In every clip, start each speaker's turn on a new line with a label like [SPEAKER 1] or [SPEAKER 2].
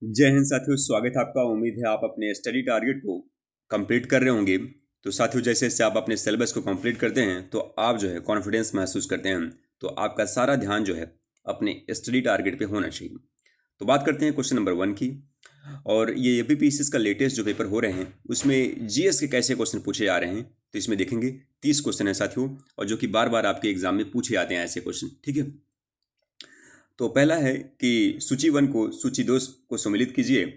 [SPEAKER 1] जय हिंद साथियों, स्वागत है आपका। उम्मीद है आप अपने स्टडी टारगेट को कंप्लीट कर रहे होंगे। तो साथियों, जैसे जैसे आप अपने सिलेबस को कंप्लीट करते हैं तो आप जो है कॉन्फिडेंस महसूस करते हैं। तो आपका सारा ध्यान जो है अपने स्टडी टारगेट पे होना चाहिए। तो बात करते हैं क्वेश्चन नंबर 1 की। और ये यूपीपीएससी का लेटेस्ट जो पेपर हो रहे हैं उसमें जीएस के कैसे क्वेश्चन पूछे जा रहे हैं। तो इसमें देखेंगे 30 क्वेश्चन है साथियों, और जो कि बार बार आपके एग्जाम में पूछे जाते हैं ऐसे क्वेश्चन। ठीक है, तो पहला है कि सूची 1 को सूची 2 को सम्मिलित कीजिए।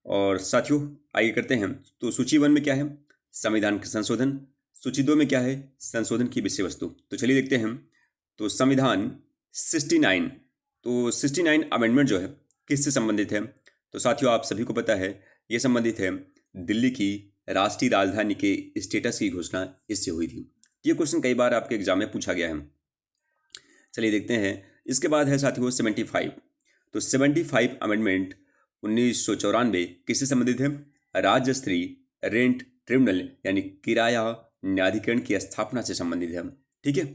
[SPEAKER 1] और साथियों आगे करते हैं। तो सूची 1 में क्या है? संविधान का संशोधन। सूची 2 में क्या है? संशोधन की विषय वस्तु। तो चलिए देखते हैं। तो संविधान 69, तो 69 अमेंडमेंट जो है किससे संबंधित है? तो साथियों आप सभी को पता है ये संबंधित है दिल्ली की राष्ट्रीय राजधानी के स्टेटस की घोषणा इससे हुई थी। ये क्वेश्चन कई बार आपके एग्जाम में पूछा गया है। चलिए देखते हैं। इसके बाद है साथियों 75। तो 75 अमेंडमेंट 1994 किससे संबंधित है? राज्य स्तरीय रेंट ट्रिब्यूनल यानी किराया न्यायाधिकरण की स्थापना से संबंधित है। ठीक है,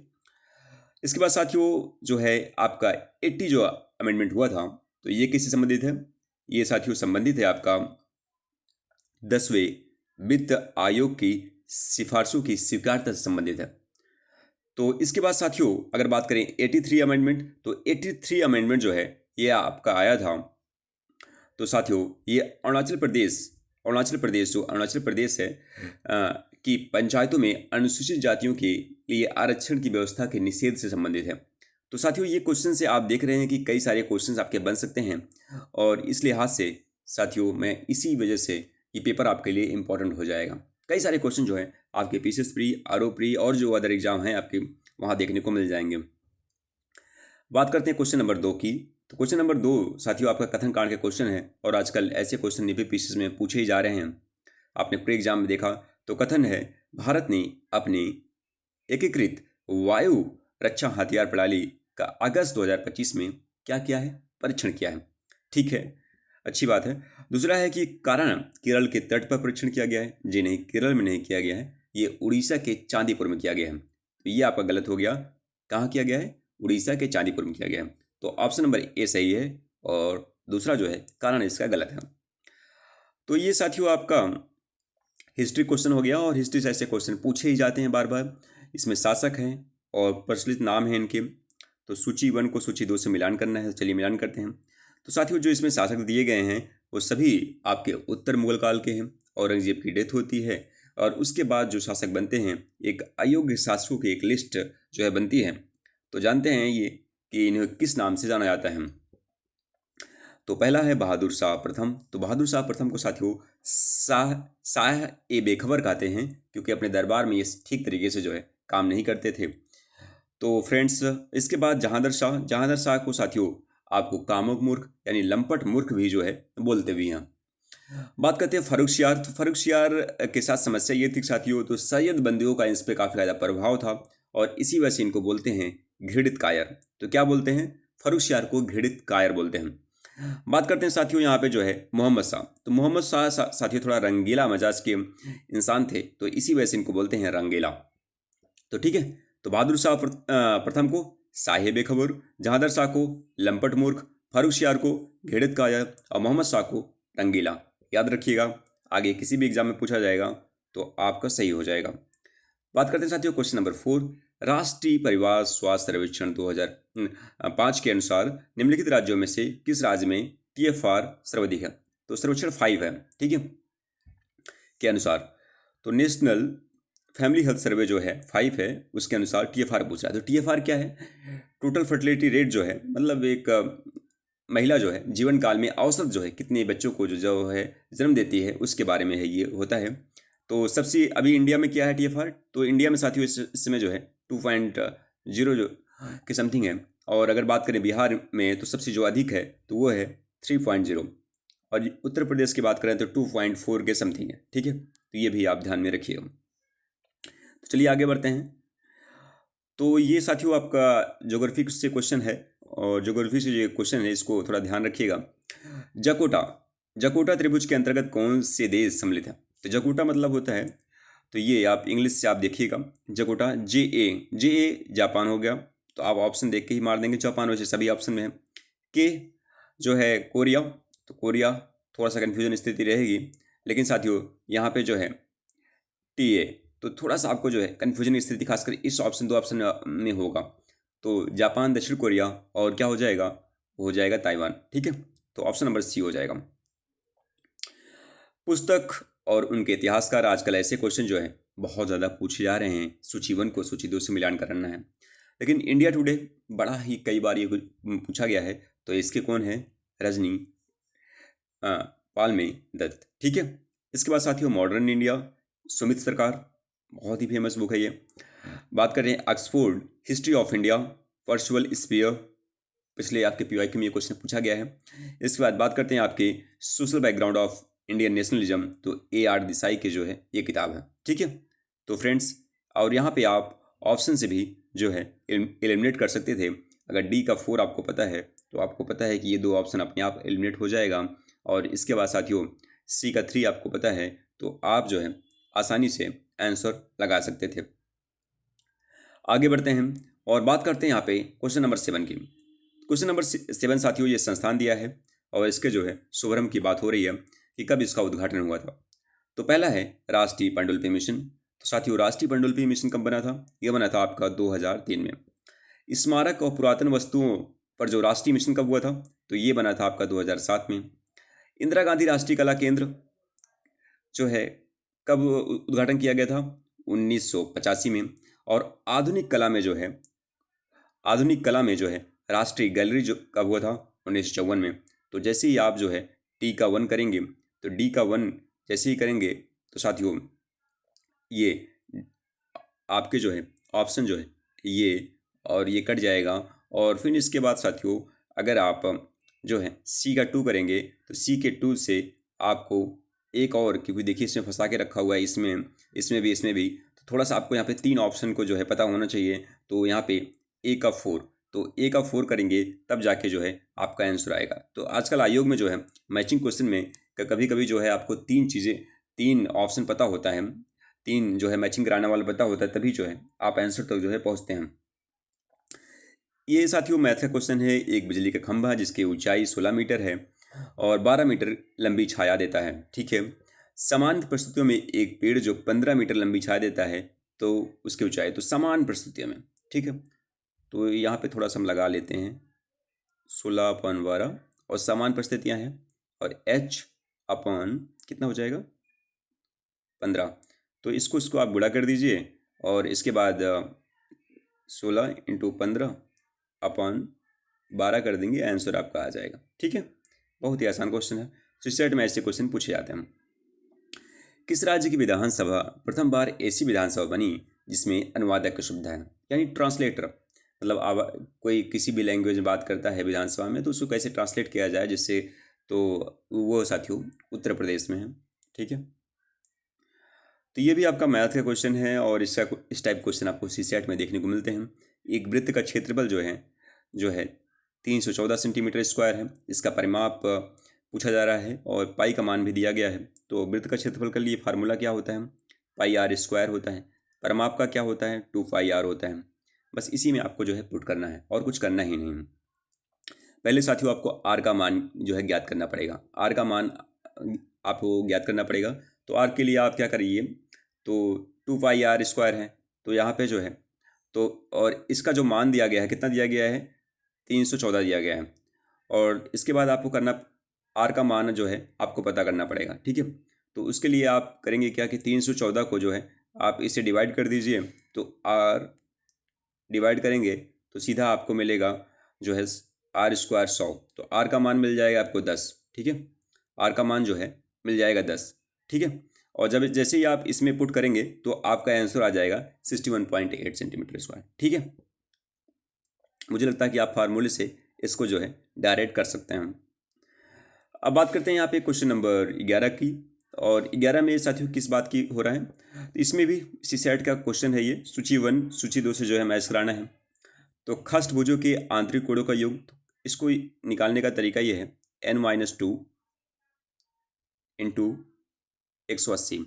[SPEAKER 1] इसके बाद साथियों जो है आपका 80 जो अमेंडमेंट हुआ था, तो ये किससे संबंधित है? ये साथियों संबंधित है आपका 10वें वित्त आयोग की सिफारिशों की स्वीकार्यता से संबंधित है। तो इसके बाद साथियों अगर बात करें 83 अमेंडमेंट, तो 83 अमेंडमेंट जो है ये आपका आया था। तो साथियों ये अरुणाचल प्रदेश है कि पंचायतों में अनुसूचित जातियों के लिए आरक्षण की व्यवस्था के निषेध से संबंधित है। तो साथियों ये क्वेश्चन से आप देख रहे हैं कि कई सारे क्वेश्चंस आपके बन सकते हैं, और इस लिहाज से साथियों मैं इसी वजह से ये पेपर आपके लिए इम्पोर्टेंट हो जाएगा। कई सारे क्वेश्चन जो है आपके पीसीएस प्री, आरओ प्री और जो अदर एग्जाम हैं आपके वहाँ देखने को मिल जाएंगे। बात करते हैं क्वेश्चन नंबर 2 की। तो क्वेश्चन नंबर 2 साथियों आपका कथन कांड का क्वेश्चन है, और आजकल ऐसे क्वेश्चन यूपीपीएससी में पूछे ही जा रहे हैं। आपने प्री एग्जाम में देखा। तो कथन है भारत ने अपनी एकीकृत वायु रक्षा हथियार प्रणाली का अगस्त 2025 में क्या किया है? परीक्षण किया है। ठीक है, अच्छी बात है। दूसरा है कि कारण केरल के तट पर परीक्षण किया गया है। जी नहीं, केरल में नहीं किया गया है, ये उड़ीसा के चांदीपुर में किया गया है। तो ये आपका गलत हो गया। कहाँ किया गया है? उड़ीसा के चांदीपुर में किया गया है। तो ऑप्शन नंबर ए सही है, और दूसरा जो है कारण इसका गलत है। तो ये साथियों आपका हिस्ट्री क्वेश्चन हो गया, और हिस्ट्री से ऐसे क्वेश्चन पूछे ही जाते हैं बार बार। इसमें शासक हैं और प्रचलित नाम हैं इनके। तो सूची 1 को सूची 2 से मिलान करना है। चलिए मिलान करते हैं। तो साथियों जो इसमें शासक दिए गए हैं वो सभी आपके उत्तर मुगल काल के हैं। औरंगजेब की डेथ होती है, और उसके बाद जो शासक बनते हैं एक अयोग्य शासकों की एक लिस्ट जो है बनती है। तो जानते हैं ये कि इन्हें किस नाम से जाना जाता है। तो पहला है बहादुर शाह प्रथम। तो बहादुर शाह प्रथम को साथियों शाह शाह ए बेखबर कहते हैं, क्योंकि अपने दरबार में ये ठीक तरीके से जो है काम नहीं करते थे। तो फ्रेंड्स इसके बाद जहांदर शाह को साथियों आपको कामुक मूर्ख यानी लंपट मूर्ख भी जो है बोलते भी हैं। बात करते हैं फर्रुखसियार। तो फर्रुखसियार के साथ समस्या ये थी साथियों, तो सैयद बंदियों का इस पर काफ़ी ज़्यादा प्रभाव था, और इसी वजह से इनको बोलते हैं घृणित कायर। तो क्या बोलते हैं? फर्रुखसियार को घृणित कायर बोलते हैं। बात करते हैं साथियों यहाँ पे जो है मोहम्मद शाह। तो मोहम्मद शाह साथियों थोड़ा रंगीला मजाज के इंसान थे, तो इसी वजह से इनको बोलते हैं रंगीला। तो ठीक है, तो बहादुर शाह प्रथम को साहिब खबर, जहांदर शाह को लंपट मूर्ख, फारूक को घेड़ित कायर, और मोहम्मद शाह को रंगीला। याद रखिएगा, आगे किसी भी एग्जाम में पूछा जाएगा तो आपका सही हो जाएगा। बात करते हैं साथियों क्वेश्चन नंबर 4। राष्ट्रीय परिवार स्वास्थ्य सर्वेक्षण 2005 के अनुसार निम्नलिखित राज्यों में से किस राज्य में टीएफआर सर्वाधिक है? तो सर्वेक्षण 5 है, ठीक है, के अनुसार। तो नेशनल फैमिली हेल्थ सर्वे जो है 5 है, उसके अनुसार टीएफआर पूछ रहा है। तो टीएफआर क्या है? टोटल फर्टिलिटी रेट जो है, मतलब एक महिला जो है जीवन काल में औसत जो है कितने बच्चों को जो है जन्म देती है उसके बारे में है, ये होता है। तो सबसे अभी इंडिया में क्या है टीएफआर? तो इंडिया में साथियों इस समय जो है 2.0 जो के समथिंग है, और अगर बात करें बिहार में तो सबसे जो अधिक है तो वो है 3.0, और उत्तर प्रदेश की बात करें तो 2.4 के समथिंग है। ठीक है, तो ये भी आप ध्यान में रखिएगा। तो चलिए आगे बढ़ते हैं। तो ये साथियों आपका ज्योग्राफी से क्वेश्चन है, और ज्योग्राफी से जो क्वेश्चन है इसको थोड़ा ध्यान रखिएगा। जकोटा जकोटा त्रिभुज के अंतर्गत कौन से देश सम्मिलित है? तो जकोटा मतलब होता है, तो ये आप इंग्लिश से आप देखिएगा जकोटा, जे ए जापान हो गया। तो आप ऑप्शन देख के ही मार देंगे, जापान वैसे सभी ऑप्शन में है। के जो है कोरिया, तो कोरिया थोड़ा सा कन्फ्यूजन स्थिति रहेगी। लेकिन साथियों यहाँ पे जो है TA, तो थोड़ा सा आपको जो है कन्फ्यूजन स्थिति खासकर इस ऑप्शन 2 ऑप्शन में होगा। तो जापान, दक्षिण कोरिया और क्या हो जाएगा, हो जाएगा ताइवान। ठीक है, तो ऑप्शन नंबर C हो जाएगा। पुस्तक और उनके इतिहासकार, आजकल ऐसे क्वेश्चन जो है बहुत ज़्यादा पूछे जा रहे हैं। सूची 1 को सूची 2 से मिलान करना है, लेकिन इंडिया टुडे बड़ा ही कई बार ये पूछा गया है। तो इसके कौन है, रजनी पालमे दत्त। ठीक है, इसके बाद साथियों मॉडर्न इंडिया, सुमित सरकार, बहुत ही फेमस बुक है ये। बात कर रहे हैं Oxford History of India, Percival Spear, पिछले आपके PYQ में ये क्वेश्चन पूछा गया है। इसके बाद बात करते हैं आपके social background of Indian nationalism, तो AR देसाई के जो है ये किताब है। ठीक है, तो फ्रेंड्स, और यहाँ पे आप ऑप्शन से भी जो है एलिमिनेट कर सकते थे। अगर D का 4 आपको पता है तो आपको पता है कि ये 2 ऑप्शन अपने आप एलिमिनेट हो जाएगा। और इसके बाद साथियों C का 3 आपको पता है, तो आप जो है आसानी से आंसर लगा सकते थे। आगे बढ़ते हैं और बात करते हैं यहाँ पे क्वेश्चन नंबर 7 की। क्वेश्चन नंबर 7 साथियों ये संस्थान दिया है और इसके जो है शुभारंभ की बात हो रही है कि कब इसका उद्घाटन हुआ था। तो पहला है राष्ट्रीय पांडुलिपि मिशन। तो साथियों राष्ट्रीय पांडुलिपि मिशन कब बना था, यह बना था आपका 2003 में। स्मारक और पुरातन वस्तुओं पर जो राष्ट्रीय मिशन कब हुआ था, तो ये बना था आपका 2007 में। इंदिरा गांधी राष्ट्रीय कला केंद्र जो है कब उद्घाटन किया गया था, 1985 में। और आधुनिक कला में जो है राष्ट्रीय गैलरी जो कब हुआ था, 1954 में। तो जैसे ही आप जो है T का 1 करेंगे, तो D का 1 जैसे ही करेंगे तो साथियों ये आपके जो है ऑप्शन जो है ये और ये कट जाएगा। और फिर इसके बाद साथियों अगर आप जो है C का 2 करेंगे, तो C के 2 से आपको एक और, क्योंकि देखिए इसमें फंसा के रखा हुआ है, इसमें भी, तो थोड़ा सा आपको यहाँ पे 3 ऑप्शन को जो है पता होना चाहिए। तो यहाँ पे A का 4, तो A का 4 करेंगे तब जाके जो है आपका आंसर आएगा। तो आजकल आयोग में जो है मैचिंग क्वेश्चन में कभी कभी जो है आपको 3 ऑप्शन पता होता है, 3 जो है मैचिंग कराने वाला पता होता है, तभी जो है आप आंसर तक जो है पहुँचते हैं। ये साथियों मैथ का क्वेश्चन है। एक बिजली का खंभा जिसकी ऊंचाई 16 मीटर है और 12 मीटर लंबी छाया देता है। ठीक है, समान परिस्थितियों में एक पेड़ जो 15 मीटर लंबी छाया देता है, तो उसकी ऊंचाई, तो समान परिस्थितियों में। ठीक है, तो यहाँ पे थोड़ा सा हम लगा लेते हैं 16/12 और समान परिस्थितियाँ हैं, और H अपन कितना हो जाएगा 15। तो इसको आप गुणा कर दीजिए और इसके बाद 16 × 15/12 कर देंगे, आंसर आपका आ जाएगा। ठीक है, बहुत ही आसान क्वेश्चन है। CSET में ऐसे क्वेश्चन पूछे जाते हैं। किस राज्य की विधानसभा प्रथम बार ऐसी विधानसभा बनी जिसमें अनुवादक की सुविधा है, यानी ट्रांसलेटर, मतलब अब कोई किसी भी लैंग्वेज में बात करता है विधानसभा में तो उसको कैसे ट्रांसलेट किया जाए जिससे, तो वो साथियों उत्तर प्रदेश में है। ठीक है, तो ये भी आपका मैथ का क्वेश्चन है और इस टाइप क्वेश्चन आपको CSET में देखने को मिलते हैं। एक वृत्त का क्षेत्रफल जो है 314 सेंटीमीटर स्क्वायर है। इसका परिमाप पूछा जा रहा है और पाई का मान भी दिया गया है। तो वृत्त का क्षेत्रफल के लिए फार्मूला क्या होता है, πr² होता है। परिमाप का क्या होता है, 2πr होता है। बस इसी में आपको जो है पुट करना है और कुछ करना ही नहीं। पहले साथियों आपको r का मान जो है ज्ञात करना पड़ेगा। r का मान आपको ज्ञात करना पड़ेगा। तो r के लिए आप क्या करिए, तो 2πr² है, तो यहाँ पे जो है तो, और इसका जो मान दिया गया है, कितना दिया गया है, 314 दिया गया है। और इसके बाद आपको करना, r का मान जो है आपको पता करना पड़ेगा। ठीक है, तो उसके लिए आप करेंगे क्या कि 314 को जो है आप इसे डिवाइड कर दीजिए। तो r डिवाइड करेंगे तो सीधा आपको मिलेगा जो है r² 100। तो r का मान मिल जाएगा आपको 10। ठीक है, r का मान जो है मिल जाएगा 10। ठीक है, और जब जैसे ही आप इसमें पुट करेंगे तो आपका आंसर आ जाएगा 61.8 सेंटीमीटर स्क्वायर। ठीक है, मुझे लगता है कि आप फार्मूले से इसको जो है डायरेक्ट कर सकते हैं। अब बात करते हैं यहाँ पे क्वेश्चन नंबर 11 की। और 11 में साथियों किस बात की हो रहा है, तो इसमें भी CSET का क्वेश्चन है ये। सूची 1 सूची 2 से जो है मैच कराना है। तो खष्ट भुजों के आंतरिक कोणों का योग, इसको निकालने का तरीका ये है n-2 × 180।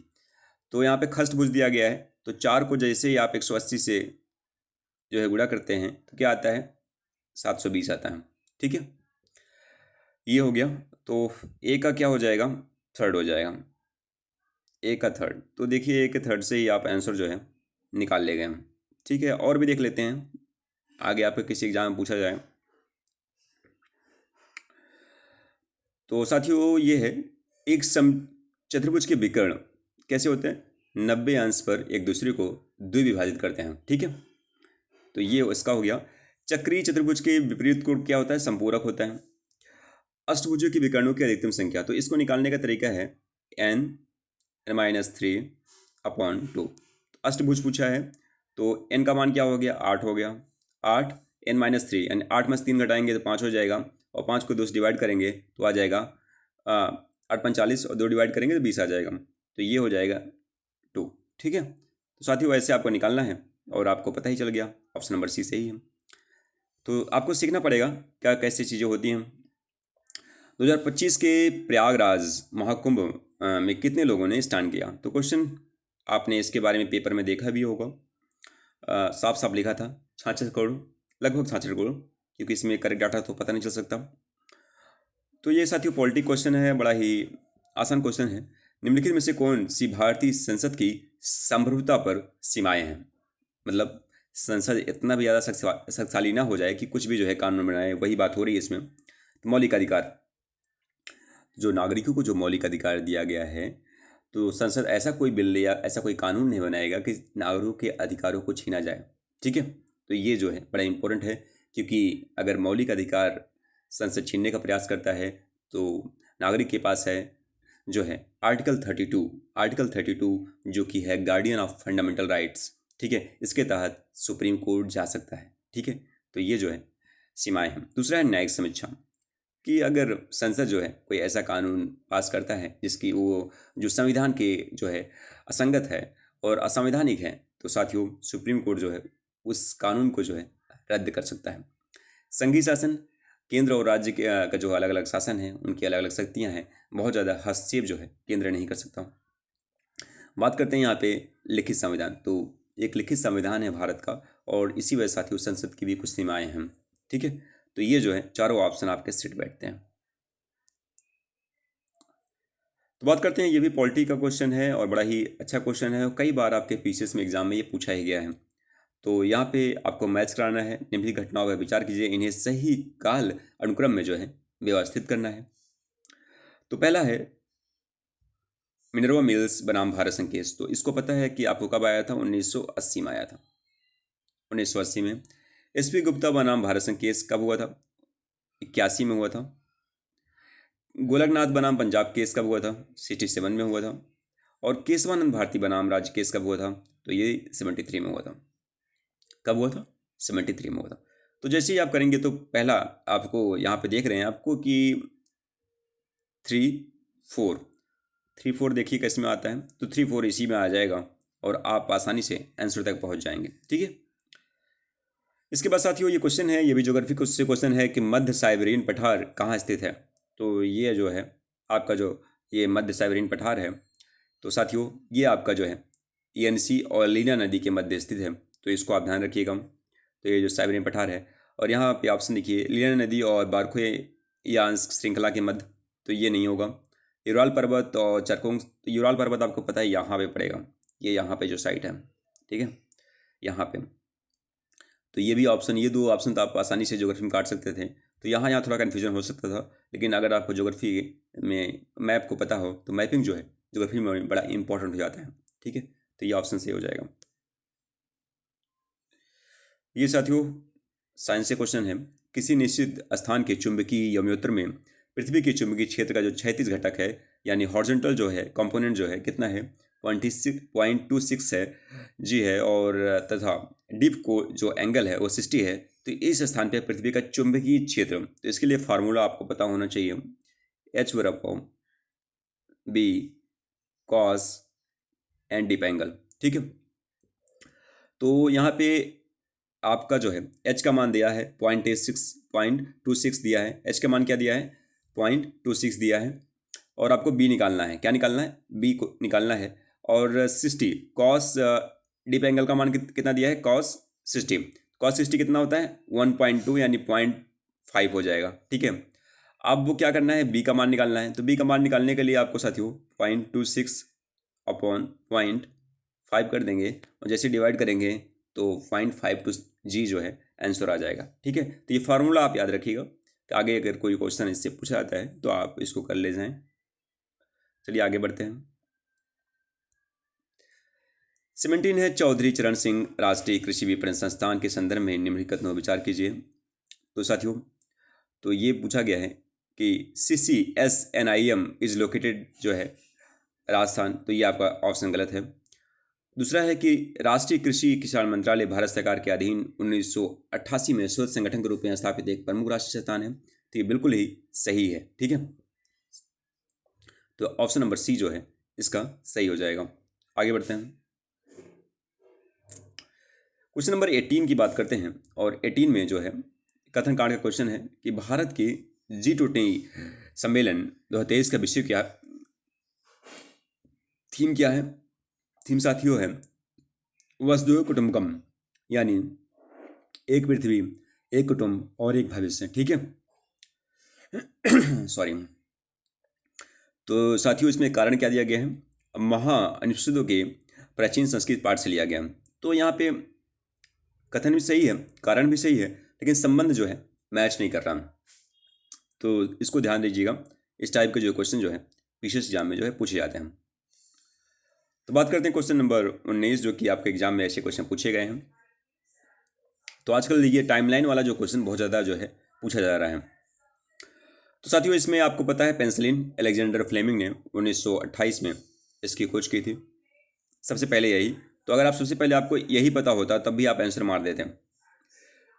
[SPEAKER 1] तो यहाँ पे खष्ट भुज दिया गया है, तो 4 को जैसे ही आप 180 से जो है गुणा करते हैं तो क्या आता है, 720 आता है। ठीक है, ये हो गया तो ए का क्या हो जाएगा, थर्ड हो जाएगा, ए का थर्ड। तो देखिए ए के थर्ड से ही आप आंसर जो है निकाल ले गए। ठीक है, और भी देख लेते हैं, आगे आपको किसी एग्जाम में पूछा जाए। तो साथियों ये है, एक सम चतुर्भुज के विकर्ण कैसे होते हैं, 90 अंश पर एक दूसरे को द्विविभाजित करते हैं। ठीक है, तो ये इसका हो गया। चक्रीय चतुर्भुज के विपरीत कोण क्या होता है, संपूरक होता है। अष्टभुजों की विकर्णों की अधिकतम संख्या, तो इसको निकालने का तरीका है n-3/2। अष्टभुज पूछा है तो n का मान क्या हो गया, 8 हो गया। 8 n-3 यानी 8 में से 3 घटाएंगे तो 5 हो जाएगा, और 5 को 2 से डिवाइड करेंगे तो आ जाएगा 8 5 40, और 2 डिवाइड करेंगे तो 20 आ जाएगा। तो ये हो जाएगा 2। ठीक है, तो साथियों वैसे आपको निकालना है, और आपको पता ही चल गया, ऑप्शन नंबर सी सही है। तो आपको सीखना पड़ेगा क्या कैसी चीज़ें होती हैं। 2025 के प्रयागराज महाकुंभ में कितने लोगों ने स्नान किया, तो क्वेश्चन आपने इसके बारे में पेपर में देखा भी होगा, साफ साफ लिखा था 66 करोड़, लगभग 66 करोड़, क्योंकि इसमें करेक्ट डाटा तो पता नहीं चल सकता। तो ये साथियों पॉलिटिक क्वेश्चन है, बड़ा ही आसान क्वेश्चन है। निम्नलिखित में से कौन सी भारतीय संसद की संप्रभुता पर सीमाएं हैं, मतलब संसद इतना भी ज़्यादा शक्तिशाली ना हो जाए कि कुछ भी जो है कानून बनाए, वही बात हो रही है इसमें। तो मौलिक अधिकार, जो नागरिकों को जो मौलिक अधिकार दिया गया है, तो संसद ऐसा कोई बिल या ऐसा कोई कानून नहीं बनाएगा कि नागरिकों के अधिकारों को छीना जाए। ठीक है, तो ये जो है बड़ा इंपॉर्टेंट है, क्योंकि अगर मौलिक अधिकार संसद छीनने का प्रयास करता है तो नागरिक के पास है जो है आर्टिकल 32 जो कि है गार्डियन ऑफ फंडामेंटल राइट्स। ठीक है, इसके तहत सुप्रीम कोर्ट जा सकता है। ठीक है, तो ये जो है सीमाएं हैं। दूसरा है न्यायिक समीक्षा, कि अगर संसद जो है कोई ऐसा कानून पास करता है जिसकी वो जो संविधान के जो है असंगत है और असंवैधानिक है, तो साथियों सुप्रीम कोर्ट जो है उस कानून को जो है रद्द कर सकता है। संघीय शासन, केंद्र और राज्य के का जो अलग अलग शासन है उनकी अलग अलग शक्तियाँ हैं, बहुत ज़्यादा हस्तक्षेप जो है केंद्र नहीं कर सकता। बात करते हैं यहाँ पे लिखित संविधान, तो एक लिखित संविधान है भारत का, और इसी वजह साथियों संसद की भी कुछ सीमाएं हैं। ठीक है, तो ये जो है चारों ऑप्शन आपके सेट बैठते हैं। तो बात करते हैं, ये भी पॉलिटी का क्वेश्चन है और बड़ा ही अच्छा क्वेश्चन है, और कई बार आपके पीसीएस में एग्जाम में ये पूछा ही गया है। तो यहाँ पे आपको मैच कराना है, निम्नलिखित घटनाओं पर विचार कीजिए, इन्हें सही काल अनुक्रम में जो है व्यवस्थित करना है। तो पहला है मिनर्वा मिल्स बनाम भारत संघ केस, तो इसको पता है कि आपको कब आया था, 1980 में आया था। 1980 में एसपी गुप्ता बनाम भारत संघ केस कब हुआ था, 81 में हुआ था। गोलकनाथ बनाम पंजाब केस कब हुआ था, 67 में हुआ था। और केशवानंद भारती बनाम राज्य केस कब हुआ था, तो ये 73 में हुआ था। कब हुआ था, 73 में हुआ था। तो जैसे ही आप करेंगे तो पहला आपको यहाँ पे देख रहे हैं आपको कि 3 4 देखिए कैसे में आता है, तो 3 4 इसी में आ जाएगा और आप आसानी से आंसर तक पहुँच जाएंगे। ठीक है, इसके बाद साथियों ये क्वेश्चन है, ये भी ज्योग्राफी से क्वेश्चन है कि मध्य साइबेरियन पठार कहाँ स्थित है। तो ये जो है आपका जो ये मध्य साइबेरियन पठार है, तो साथियों ये आपका जो है ईएनसी और लीना नदी के मध्य स्थित है, तो इसको आप ध्यान रखिएगा। तो ये जो साइबेरियन पठार है, और यहाँ पे ऑप्शन देखिए लीना नदी और बारखुयान्स श्रृंखला के मध्य, तो ये नहीं होगा। यूराल पर्वत और चरकोंग, तो यूराल पर्वत आपको पता है यहाँ पे पड़ेगा, ये यहाँ पे जो साइट है, ठीक है, यहाँ पे। तो ये भी ऑप्शन, ये दो ऑप्शन तो आप आसानी से ज्योग्राफी में काट सकते थे। तो यहाँ थोड़ा कन्फ्यूजन हो सकता था, लेकिन अगर आपको ज्योग्राफी में मैप को पता हो तो मैपिंग जो है ज्योग्राफी में बड़ा इंपॉर्टेंट हो जाता है। ठीक है, तो ये ऑप्शन सही हो जाएगा। ये साथियों साइंस से क्वेश्चन है, किसी निश्चित स्थान के चुंबकीय यमयोत्र में पृथ्वी के चुंबकीय क्षेत्र का जो क्षैतिज घटक है, यानी हॉरिजॉन्टल जो है कंपोनेंट जो है कितना है, 0.26 है जी है, और तथा डीप को जो एंगल है वो 60 है। तो इस स्थान पे पृथ्वी का चुंबकीय क्षेत्र, तो इसके लिए फार्मूला आपको पता होना चाहिए, H/B cos and deep angle. ठीक है, तो यहाँ पे आपका जो है H का मान दिया है 0.26 दिया है, H का मान क्या दिया है 0.26 दिया है, और आपको B निकालना है। क्या निकालना है, B को निकालना है। और 60 कॉस डीप एंगल का मान कितना दिया है, कॉस 60 कितना होता है 1.2 यानी 0.5 हो जाएगा। ठीक है, अब वो क्या करना है, बी का मान निकालना है। तो बी का मान निकालने के लिए आपको साथियों 0.26 अपॉन 0.5 कर देंगे और जैसे डिवाइड करेंगे तो 0.52 जी जो है आंसर आ जाएगा। ठीक है, तो ये फार्मूला आप याद रखिएगा कि आगे अगर कोई क्वेश्चन इससे पूछा जाता है तो आप इसको कर ले जाएं। चलिए आगे बढ़ते हैं। 17 है, चौधरी चरण सिंह राष्ट्रीय कृषि विपणन संस्थान के संदर्भ में निम्नलिखित में विचार कीजिए। तो साथियों, तो ये पूछा गया है कि CCSNIM इज लोकेटेड जो है राजस्थान, तो ये आपका ऑप्शन गलत है। दूसरा है कि राष्ट्रीय कृषि किसान मंत्रालय भारत सरकार के अधीन 1988 में शोध संगठन के रूप में स्थापित एक प्रमुख राष्ट्रीय संस्थान है, तो ये बिल्कुल ही सही है। ठीक है, तो ऑप्शन नंबर सी जो है इसका सही हो जाएगा। आगे बढ़ते हैं, क्वेश्चन नंबर 18 की बात करते हैं। और 18 में जो है कथन कांड का क्वेश्चन है कि भारत के G20 सम्मेलन 2023 का विषय क्या, थीम क्या है। थीम साथियों है वसुधैव कुटुंबकम, यानी एक पृथ्वी, एक कुटुंब और एक भविष्य। ठीक है सॉरी। तो साथियों इसमें कारण क्या दिया गया है, महाअनिषदों के प्राचीन संस्कृत पाठ से लिया गया। तो यहाँ पे कथन भी सही है, कारण भी सही है, लेकिन संबंध जो है मैच नहीं कर रहा। तो इसको ध्यान दीजिएगा, इस टाइप के जो क्वेश्चन जो है विशेष एग्जाम में जो है पूछे जाते हैं। तो बात करते हैं क्वेश्चन नंबर 19, जो कि आपके एग्जाम में ऐसे क्वेश्चन पूछे गए हैं। तो आजकल ये टाइमलाइन वाला जो क्वेश्चन बहुत ज़्यादा जो है पूछा जा रहा है। तो साथियों इसमें आपको पता है पेंसिलिन अलेक्जेंडर फ्लेमिंग ने 1928 में इसकी खोज की थी, सबसे पहले यही। तो अगर आप सबसे पहले आपको यही पता होता तब भी आप आंसर मार देते हैं।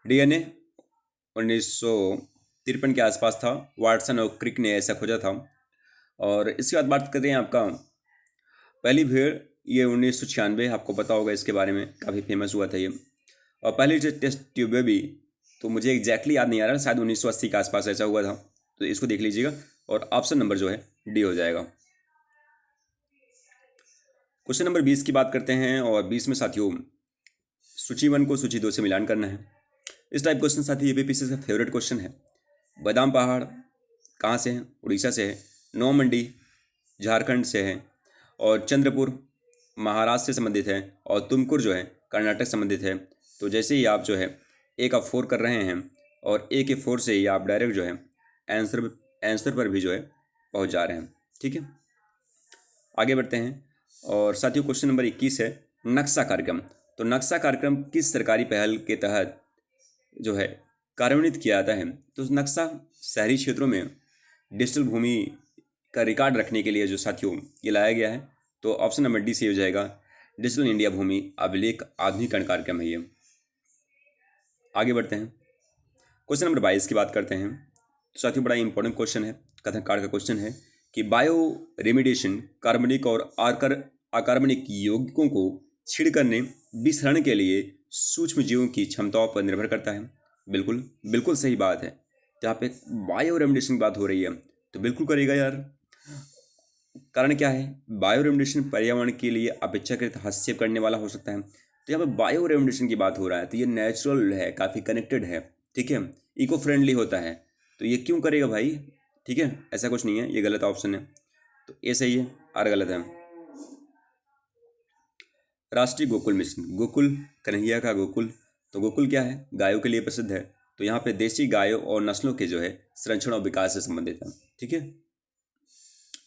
[SPEAKER 1] DNA 1953 के आसपास था, वाटसन और क्रिक ने ऐसा खोजा था। और इसके बाद बात करते हैं आपका पहली भेड़, ये 1996 आपको पता होगा इसके बारे में, काफ़ी फेमस हुआ था ये। और पहली जो टेस्ट ट्यूब बेबी, तो मुझे एग्जैक्टली याद नहीं आ रहा, शायद 1980 के आसपास ऐसा हुआ था, तो इसको देख लीजिएगा और ऑप्शन नंबर जो है डी हो जाएगा। क्वेश्चन नंबर 20 की बात करते हैं। और 20 में साथियों सूची 1 को सूची 2 से मिलान करना है। इस टाइप क्वेश्चन साथियों यूपीपीएससी का फेवरेट क्वेश्चन है। बादाम पहाड़ कहाँ से हैं, उड़ीसा से है। नौ मंडी झारखंड से है। और चंद्रपुर महाराष्ट्र से संबंधित है। और तुमकुर जो है कर्नाटक संबंधित है। तो जैसे ही आप जो है ए का 4 कर रहे हैं और ए के 4 से ही आप डायरेक्ट जो है आंसर पर भी जो है पहुंच जा रहे हैं। ठीक है, आगे बढ़ते हैं। और साथियों क्वेश्चन नंबर 21 है नक्शा कार्यक्रम। तो नक्शा कार्यक्रम किस सरकारी पहल के तहत जो है कार्यान्वित किया जाता है। तो नक्शा शहरी क्षेत्रों में डिजिटल भूमि का रिकॉर्ड रखने के लिए जो साथियों ये लाया गया है। तो ऑप्शन नंबर डी से हो जाएगा, डिजिटल इंडिया भूमि अभिलेख आधुनिकीकरण कार्यक्रम है ये। आगे बढ़ते हैं, क्वेश्चन नंबर 22 की बात करते हैं। तो साथियों बड़ा इंपॉर्टेंट क्वेश्चन है, कथन कार्ड का क्वेश्चन है कि बायो रेमिडिएशन कार्बनिक और अकार्बनिक यौगिकों को छिड़कर विसरण के लिए सूक्ष्म जीवों की क्षमताओं पर निर्भर करता है। बिल्कुल बिल्कुल सही बात है। तो यहाँ पे बायो रेमिडिएशन की बात हो रही है तो बिल्कुल करेगा यार। कारण क्या है, बायो रेमिडिएशन पर्यावरण के लिए अपेक्षाकृत हस्तक्षेप करने वाला हो सकता है। तो यहाँ पे बायो रेमिडिएशन की बात हो रहा है तो ये नेचुरल है, काफ़ी कनेक्टेड है। ठीक है, इको फ्रेंडली होता है, तो ये क्यों करेगा भाई। ठीक है, ऐसा कुछ नहीं है, ये गलत ऑप्शन है। तो ए सही है, आर गलत है। राष्ट्रीय गोकुल मिशन, गोकुल कन्हैया का गोकुल। तो गोकुल क्या है, गायों के लिए प्रसिद्ध है। तो यहाँ पे देसी गायों और नस्लों के जो है संरक्षण और विकास से संबंधित है। ठीक है,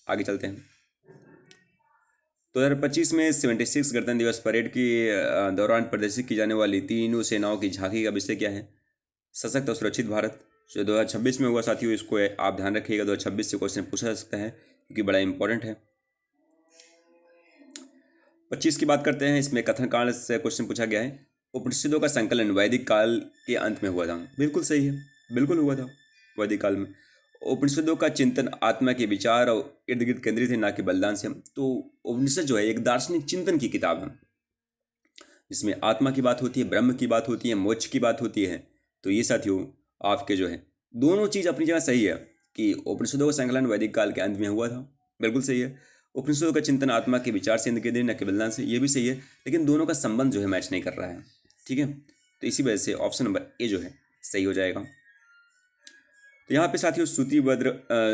[SPEAKER 1] आगे चलते हैं। 2025 में 76 गणतंत्र दिवस परेड के दौरान प्रदर्शित की जाने वाली तीनों सेनाओं की झांकी का विषय क्या है, सशक्त और सुरक्षित भारत। जो 2026 में हुआ साथियों, इसको आप ध्यान रखिएगा, 2026 से क्वेश्चन पूछा जा सकता है क्योंकि बड़ा इंपॉर्टेंट है। 25 की बात करते हैं, इसमें कथन कांड से क्वेश्चन पूछा गया है उपनिषदों का संकलन वैदिक काल के अंत में हुआ था। बिल्कुल सही है, बिल्कुल हुआ था वैदिक काल में। उपनिषदों का चिंतन आत्मा के विचार और इर्द गिर्द केंद्रित है, ना कि बलिदान से। तो उपनिषद जो है एक दार्शनिक चिंतन की किताब है जिसमें आत्मा की बात होती है, ब्रह्म की बात होती है, मोक्ष की बात होती है। तो ये साथियों आपके जो है दोनों चीज़ अपनी जगह सही है कि उपनिषदों का संकलन वैदिक काल के अंत में हुआ था, बिल्कुल सही है। उपनिषदों का चिंतन आत्मा के विचार से केंद्रित न कि बलिदान से, ये भी सही है। लेकिन दोनों का संबंध जो है मैच नहीं कर रहा है। ठीक है, तो इसी वजह से ऑप्शन नंबर ए जो है सही हो जाएगा। तो यहाँ पे साथियों सूती वस्त्र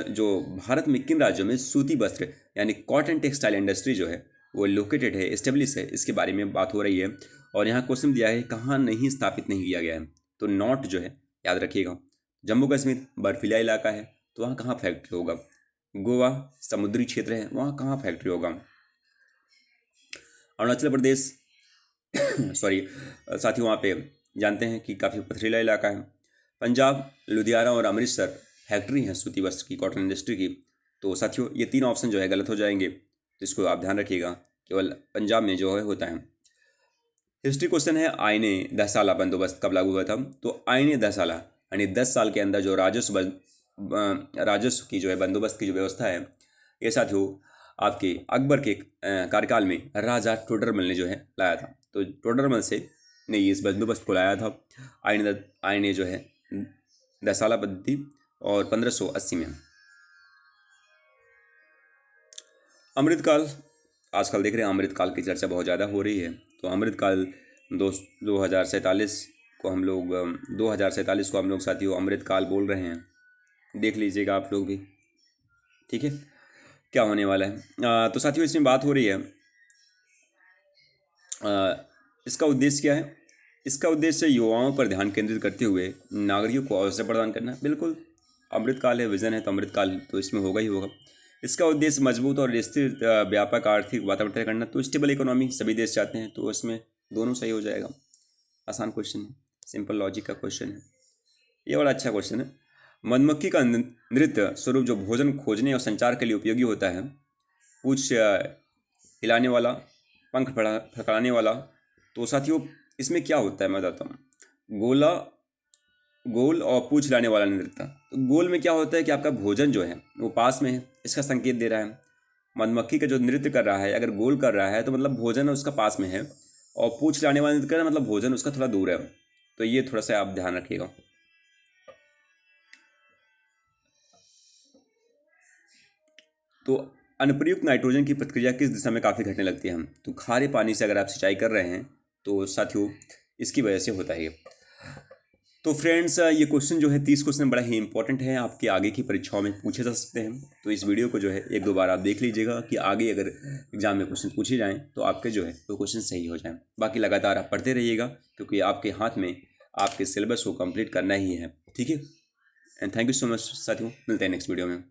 [SPEAKER 1] जो भारत में किन राज्यों में सूती वस्त्र यानी कॉटन टेक्सटाइल इंडस्ट्री जो है वो लोकेटेड है, एस्टेब्लिश है, इसके बारे में बात हो रही है। और यहाँ क्वेश्चन दिया है कहाँ नहीं स्थापित नहीं किया गया है, तो नॉट जो है याद रखिएगा। जम्मू कश्मीर बर्फीला इलाका है तो वहाँ कहाँ फैक्ट्री होगा। गोवा समुद्री क्षेत्र है, वहाँ कहाँ फैक्ट्री होगा। अरुणाचल प्रदेश सॉरी साथियों वहाँ पे जानते हैं कि काफ़ी पथरीला इलाका है। पंजाब लुधियाना और अमृतसर फैक्ट्री हैं सूती वस्त्र की, कॉटन इंडस्ट्री की। तो साथियों ये 3 ऑप्शन जो है गलत हो जाएंगे, तो इसको आप ध्यान रखिएगा, केवल पंजाब में जो है होता है। हिस्ट्री क्वेश्चन है आईने दसाला बंदोबस्त कब लागू हुआ था। तो आईने दसाला यानी 10 साल के अंदर जो राजस्व की जो है बंदोबस्त की जो व्यवस्था है, ये साथियों आपके अकबर के कार्यकाल में राजा टोडरमल ने जो है लाया था। तो टोडरमल से ने इस बंदोबस्त को लाया था। आईने जो है 10 साल पद्धति और 1580 में। अमृतकाल आजकल देख रहे हैं, अमृतकाल की चर्चा बहुत ज़्यादा हो रही है। तो अमृतकाल 2047 को हम लोग साथियों अमृतकाल बोल रहे हैं, देख लीजिएगा आप लोग भी, ठीक है क्या होने वाला है। तो साथियों इसमें बात हो रही है इसका उद्देश्य क्या है। इसका उद्देश्य युवाओं पर ध्यान केंद्रित करते हुए नागरिकों को अवसर प्रदान करना। बिल्कुल अमृतकाल है, विजन है, तो अमृतकाल तो इसमें होगा ही होगा। इसका उद्देश्य मजबूत और स्थिर व्यापक आर्थिक वातावरण तय करना। तो स्टेबल इकोनॉमी सभी देश चाहते हैं, तो इसमें दोनों सही हो जाएगा। आसान क्वेश्चन है, सिंपल लॉजिक का क्वेश्चन है, ये बड़ा अच्छा क्वेश्चन है। मधुमक्खी का नृत्य स्वरूप जो भोजन खोजने और संचार के लिए उपयोगी होता है, पूछ हिलाने वाला, पंख फड़फड़ाने वाला। तो साथियों इसमें क्या होता है मैं बताता हूँ। गोल और पूछ हिलाने वाला नृत्य। तो गोल में क्या होता है कि आपका भोजन जो है वो पास में है, इसका संकेत दे रहा है। मधुमक्खी का जो नृत्य कर रहा है, अगर गोल कर रहा है तो मतलब भोजन उसका पास में है, और पूछ हिलाने वाला नृत्य कर रहा है मतलब भोजन उसका थोड़ा दूर है। तो ये थोड़ा सा आप ध्यान रखिएगा। तो अनुप्रयुक्त नाइट्रोजन की प्रतिक्रिया किस दिशा में काफ़ी घटने लगती है। तो खारे पानी से अगर आप सिंचाई कर रहे हैं तो साथियों इसकी वजह से होता है। तो फ्रेंड्स ये क्वेश्चन जो है 30 क्वेश्चन बड़ा ही इंपॉर्टेंट है, आपके आगे की परीक्षाओं में पूछे जा सकते हैं। तो इस वीडियो को जो है 1-2 बार आप देख लीजिएगा कि आगे अगर एग्जाम में क्वेश्चन पूछे जाएँ तो आपके जो है वो क्वेश्चन सही हो जाएँ। बाकी लगातार आप पढ़ते रहिएगा, क्योंकि आपके हाथ में आपके सिलेबस को कंप्लीट करना ही है, ठीक है। And thank you so much साथियों, मिलते हैं नेक्स्ट वीडियो में।